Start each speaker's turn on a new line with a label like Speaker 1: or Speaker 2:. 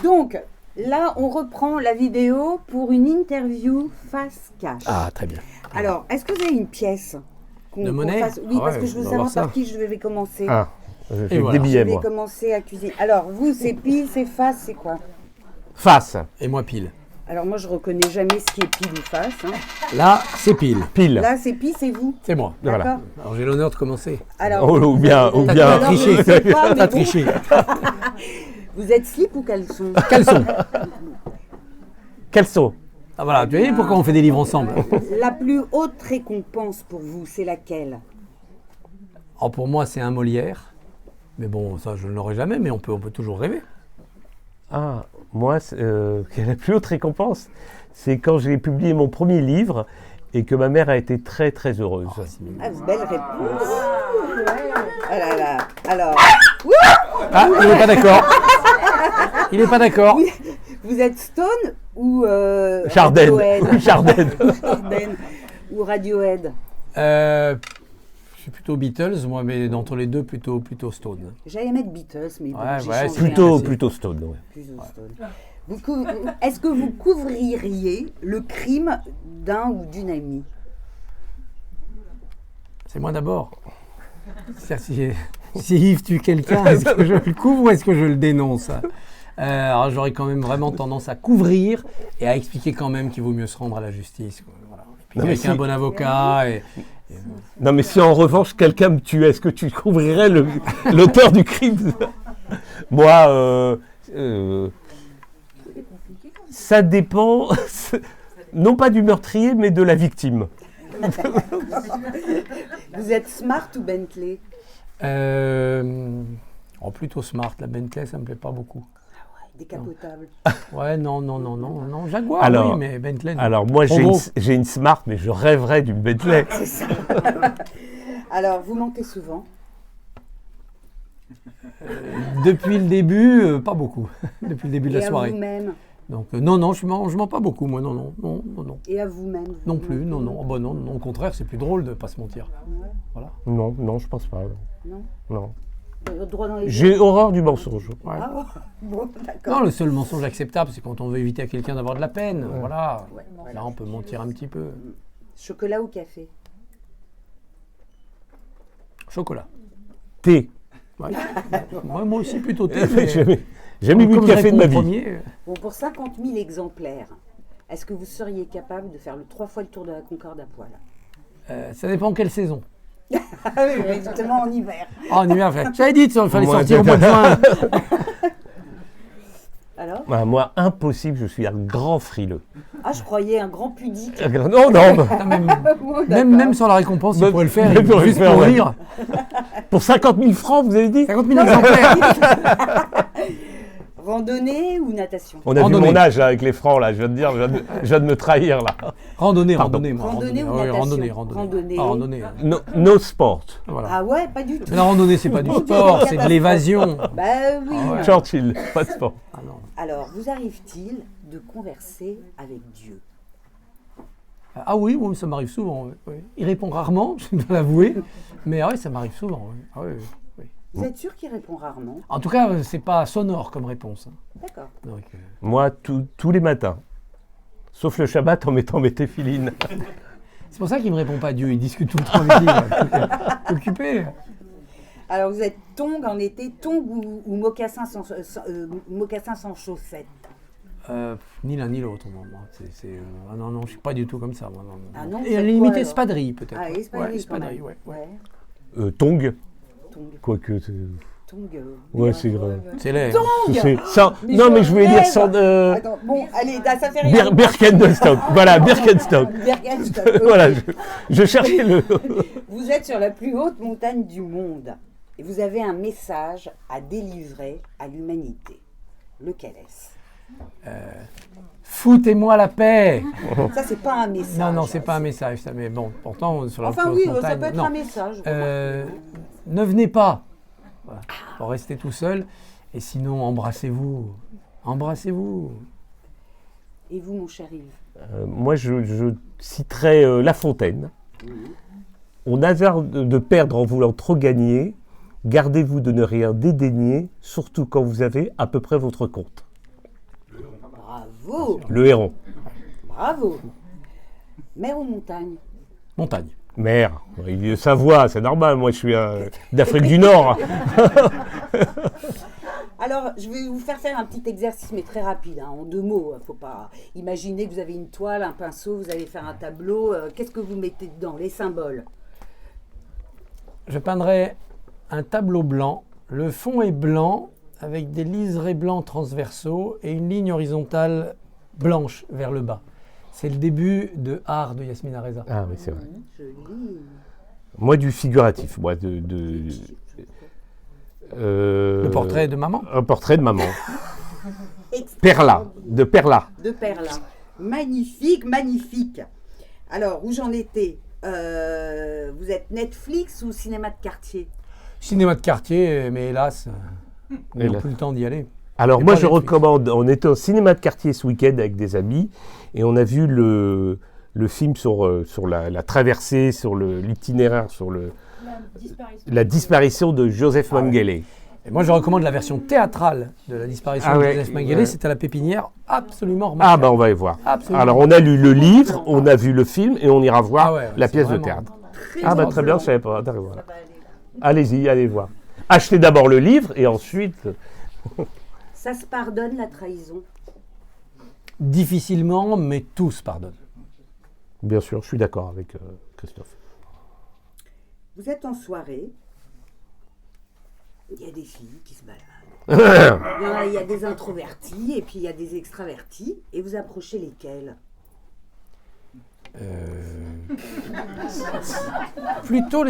Speaker 1: Donc, là, on reprend la vidéo pour une interview face cash.
Speaker 2: Ah, très bien.
Speaker 1: Alors, est-ce que vous avez une pièce
Speaker 3: De monnaie?
Speaker 1: Oui,
Speaker 3: Ah
Speaker 1: parce
Speaker 3: ouais,
Speaker 1: que je veux
Speaker 3: on va
Speaker 1: savoir
Speaker 3: voir ça.
Speaker 1: par qui je vais commencer.
Speaker 2: Ah, je fais
Speaker 3: voilà.
Speaker 2: des billets,
Speaker 1: Je vais
Speaker 2: moi.
Speaker 1: commencer à cuisiner. Alors, vous, c'est pile, c'est face, c'est quoi?
Speaker 2: Face.
Speaker 3: Et moi pile.
Speaker 1: Alors, moi, je reconnais jamais ce qui est pile ou face. Hein.
Speaker 3: Là, c'est pile.
Speaker 2: Pile.
Speaker 1: Là, c'est pile, c'est vous.
Speaker 3: C'est moi.
Speaker 2: Voilà.
Speaker 1: D'accord.
Speaker 3: Alors j'ai l'honneur de commencer.
Speaker 1: Alors,
Speaker 2: Ou bien.
Speaker 1: Alors,
Speaker 3: triché.
Speaker 1: je sais pas, mais
Speaker 3: T'as
Speaker 1: bon.
Speaker 3: triché.
Speaker 1: Vous êtes slip ou caleçon?
Speaker 3: Caleçon.
Speaker 2: Caleçon.
Speaker 3: Ah voilà, tu vois pourquoi on fait des livres ensemble.
Speaker 1: La plus haute récompense pour vous, c'est laquelle?
Speaker 3: Alors pour moi, c'est un Molière. Mais bon, ça, je ne l'aurai jamais, mais on peut toujours rêver.
Speaker 2: Ah, moi, la plus haute récompense, c'est quand j'ai publié mon premier livre et que ma mère a été très, très heureuse.
Speaker 1: Ah, belle réponse. Ah là là. Alors,
Speaker 3: Ah, il n'est pas d'accord. Il n'est pas d'accord.
Speaker 1: vous êtes Stone ou
Speaker 2: Chardenne.
Speaker 1: Radiohead?
Speaker 2: Chardenne.
Speaker 1: Chardenne ou Radiohead?
Speaker 3: Je suis plutôt Beatles, moi, mais d'entre les deux, plutôt Stone.
Speaker 1: J'allais mettre Beatles, mais bon,
Speaker 3: Ouais,
Speaker 1: j'ai
Speaker 3: ouais,
Speaker 1: changé
Speaker 2: Plutôt Stone, ouais.
Speaker 1: Plutôt Stone. Est-ce que vous couvririez le crime d'un ou d'une amie?
Speaker 3: C'est moi d'abord. C'est-à-dire, si Yves tue quelqu'un, est-ce que je le couvre ou est-ce que je le dénonce? Alors j'aurais quand même vraiment tendance à couvrir et à expliquer quand même qu'il vaut mieux se rendre à la justice. Voilà. Et puis
Speaker 2: Non, mais
Speaker 3: avec un bon avocat.
Speaker 2: Non, mais si en revanche quelqu'un me tuait, est-ce que tu couvrirais l'auteur du crime? Moi, ça dépend, non pas du meurtrier, mais de la victime.
Speaker 1: Vous êtes Smart ou Bentley?
Speaker 3: Plutôt Smart. La Bentley, ça me plaît pas beaucoup.
Speaker 1: Décapotable.
Speaker 3: Ouais, non. Jaguar,
Speaker 2: Alors,
Speaker 3: oui, mais Bentley, non.
Speaker 2: Alors moi,
Speaker 3: Trop gros.
Speaker 2: j'ai une Smart, mais je rêverais d'une Bentley.
Speaker 1: C'est ça. Alors, vous mentez souvent?
Speaker 3: Depuis le début, pas beaucoup. Depuis le début de
Speaker 1: Et
Speaker 3: la
Speaker 1: à
Speaker 3: soirée.
Speaker 1: vous-même?
Speaker 3: Donc, non, je mens pas beaucoup, moi, non.
Speaker 1: Et à vous-même?
Speaker 3: Non plus, non. Oh, bah non, au contraire, c'est plus drôle de pas se mentir.
Speaker 1: Ouais.
Speaker 3: Voilà.
Speaker 2: Non, je pense pas.
Speaker 1: Non.
Speaker 2: Non.
Speaker 1: Droit dans les yeux?
Speaker 2: J'ai horreur du mensonge.
Speaker 3: Ouais.
Speaker 1: Ah, bon, d'accord.
Speaker 3: Non, le seul mensonge acceptable, c'est quand on veut éviter à quelqu'un d'avoir de la peine. Voilà.
Speaker 1: Ouais.
Speaker 3: Là, on peut mentir un petit peu.
Speaker 1: Chocolat ou café?
Speaker 3: Chocolat.
Speaker 2: Thé.
Speaker 3: Ouais. Moi aussi, plutôt thé.
Speaker 2: J'ai jamais bu de
Speaker 3: Comme je
Speaker 2: café de
Speaker 3: réponds
Speaker 2: ma
Speaker 3: au
Speaker 2: vie.
Speaker 3: premier,
Speaker 1: Bon, pour 50 000 exemplaires, est-ce que vous seriez capable de faire 3 fois le tour de la Concorde à poil?
Speaker 3: ça dépend quelle saison.
Speaker 1: Ah oui, exactement, en hiver.
Speaker 3: Ah, en hiver, j'avais dit, il fallait
Speaker 2: Moi,
Speaker 3: sortir au mois de juin.
Speaker 1: Alors?
Speaker 2: Ah, moi, impossible, je suis un grand frileux.
Speaker 1: Ah, je croyais un grand pudique.
Speaker 2: Non,
Speaker 3: Putain,
Speaker 1: Bon, d'accord.
Speaker 3: même sans la récompense, il pourrait le faire,
Speaker 2: Même pour le
Speaker 3: juste
Speaker 2: faire,
Speaker 3: pour
Speaker 2: ouais.
Speaker 3: rire.
Speaker 2: Pour 50 000 francs, vous avez dit?
Speaker 3: 50 000 exemplaires.
Speaker 1: Randonnée ou natation?
Speaker 2: On a vu
Speaker 3: Randonnée.
Speaker 2: mon âge là, avec les francs, là. Je viens de dire, je viens de me trahir, là.
Speaker 3: Randonnée,
Speaker 2: Pardon.
Speaker 3: moi.
Speaker 1: Randonnée ou
Speaker 3: Ouais,
Speaker 1: natation?
Speaker 3: randonnée.
Speaker 1: Randonnée.
Speaker 3: Ah, randonnée.
Speaker 2: No sport.
Speaker 3: Voilà.
Speaker 1: Ah ouais, pas du tout.
Speaker 3: Mais la randonnée, c'est pas du sport, c'est de l'évasion.
Speaker 1: Bah oui.
Speaker 3: Ah ouais.
Speaker 2: Churchill, pas de sport.
Speaker 3: Ah non.
Speaker 1: Alors, vous arrive-t-il de converser avec Dieu?
Speaker 3: Ah oui, ça m'arrive souvent. Oui. Il répond rarement, je dois l'avouer. Mais oui, ça m'arrive souvent. Oui. Ah oui.
Speaker 1: Vous êtes sûr qu'il répond rarement?
Speaker 3: En tout cas, c'est pas sonore comme réponse.
Speaker 1: D'accord.
Speaker 3: Donc,
Speaker 2: Moi, tous les matins. Sauf le Shabbat en mettant mes téfilines.
Speaker 3: c'est pour ça qu'il ne me répond pas Dieu, il discute tout le temps avec lui. Occupé.
Speaker 1: Alors, vous êtes tongs en été, tongs ou mocassins mocassins sans chaussettes?
Speaker 3: Ni l'un ni l'autre. Moi. Ah non, je ne suis pas du tout comme ça. Moi, non.
Speaker 1: Ah non,
Speaker 3: Et à la
Speaker 1: c'est
Speaker 3: limite,
Speaker 1: quoi, alors?
Speaker 3: espadrille peut-être.
Speaker 1: Ah, espadrille,
Speaker 3: Ouais, espadrille,
Speaker 1: quand
Speaker 3: ouais.
Speaker 1: même.
Speaker 2: Tongue.
Speaker 1: Tongs.
Speaker 2: Quoique.
Speaker 1: Tongs.
Speaker 2: Ouais, c'est grave.
Speaker 3: C'est laid.
Speaker 2: Non, mais je voulais dire sans.
Speaker 1: Attends, bon, allez, ça fait rien.
Speaker 2: Birkenstock. Voilà, Birkenstock.
Speaker 1: Birkenstock.
Speaker 2: Voilà, je cherchais le.
Speaker 1: Vous êtes sur la plus haute montagne du monde et vous avez un message à délivrer à l'humanité. Lequel est-ce?
Speaker 3: Foutez-moi la paix.
Speaker 1: Ça, c'est pas un message.
Speaker 3: Non, c'est pas un message, ça. Mais bon, pourtant, sur la
Speaker 1: Enfin,
Speaker 3: plus
Speaker 1: oui,
Speaker 3: haute
Speaker 1: ça
Speaker 3: montagne,
Speaker 1: peut être
Speaker 3: non.
Speaker 1: un message.
Speaker 3: Ne venez pas. Voilà. Faut rester tout seul. Et sinon, embrassez-vous. Embrassez-vous.
Speaker 1: Et vous, mon cher Yves?
Speaker 2: Moi, je citerai La Fontaine. On hasard de perdre en voulant trop gagner. Gardez-vous de ne rien dédaigner, surtout quand vous avez à peu près votre compte.
Speaker 1: Bravo,
Speaker 2: Le héron.
Speaker 1: bravo. Mer ou montagne?
Speaker 3: Montagne.
Speaker 2: Mer. Il est de Savoie, c'est normal. Moi, je suis d'Afrique du Nord.
Speaker 1: Alors, je vais vous faire un petit exercice, mais très rapide, hein, en 2 mots. Faut pas imaginer que vous avez une toile, un pinceau, vous allez faire un tableau. Qu'est-ce que vous mettez dedans? Les symboles.
Speaker 3: Je peindrai un tableau blanc. Le fond est blanc avec des liserés blancs transversaux et une ligne horizontale blanche vers le bas. C'est le début de Art de Yasmina Reza.
Speaker 2: Ah oui, c'est vrai.
Speaker 1: Joli.
Speaker 2: Moi, du figuratif. Moi,
Speaker 3: Le portrait de maman.
Speaker 2: Un portrait de maman. Perla. De Perla.
Speaker 1: De Perla. Magnifique, magnifique. Alors, où j'en étais? Vous êtes Netflix ou cinéma de quartier?
Speaker 3: Cinéma de quartier, mais hélas, on n'a
Speaker 2: Hélas.
Speaker 3: plus le temps d'y aller.
Speaker 2: Alors
Speaker 3: Et
Speaker 2: moi
Speaker 3: pas
Speaker 2: je
Speaker 3: Netflix.
Speaker 2: recommande, on était au cinéma de quartier ce week-end avec des amis et on a vu le film sur la traversée, sur l'itinéraire, sur la disparition de Joseph Mengele.
Speaker 3: Et moi, je recommande la version théâtrale de la disparition de
Speaker 2: ouais,
Speaker 3: Joseph Mengele.
Speaker 2: ouais.
Speaker 3: C'est à la Pépinière, absolument
Speaker 2: Ah
Speaker 3: remarquable.
Speaker 2: ben on va y voir.
Speaker 3: Absolument.
Speaker 2: Alors on a lu le livre, on a vu le film et on ira voir
Speaker 3: Ah ouais,
Speaker 2: la
Speaker 3: c'est
Speaker 2: pièce de
Speaker 3: vraiment-
Speaker 2: théâtre.
Speaker 1: Très
Speaker 2: Ah ben
Speaker 1: bon
Speaker 2: très bien,
Speaker 1: plan.
Speaker 2: je savais pas. D'accord, voilà. Allez-y, allez voir. Achetez d'abord le livre et ensuite...
Speaker 1: Ça se pardonne la trahison?
Speaker 3: Difficilement, mais tous pardonnent.
Speaker 2: Bien sûr, je suis d'accord avec Christophe.
Speaker 1: Vous êtes en soirée. Il y a des filles qui se baladent. Il y a des introvertis et puis il y a des extravertis. Et vous approchez lesquels?
Speaker 3: Plutôt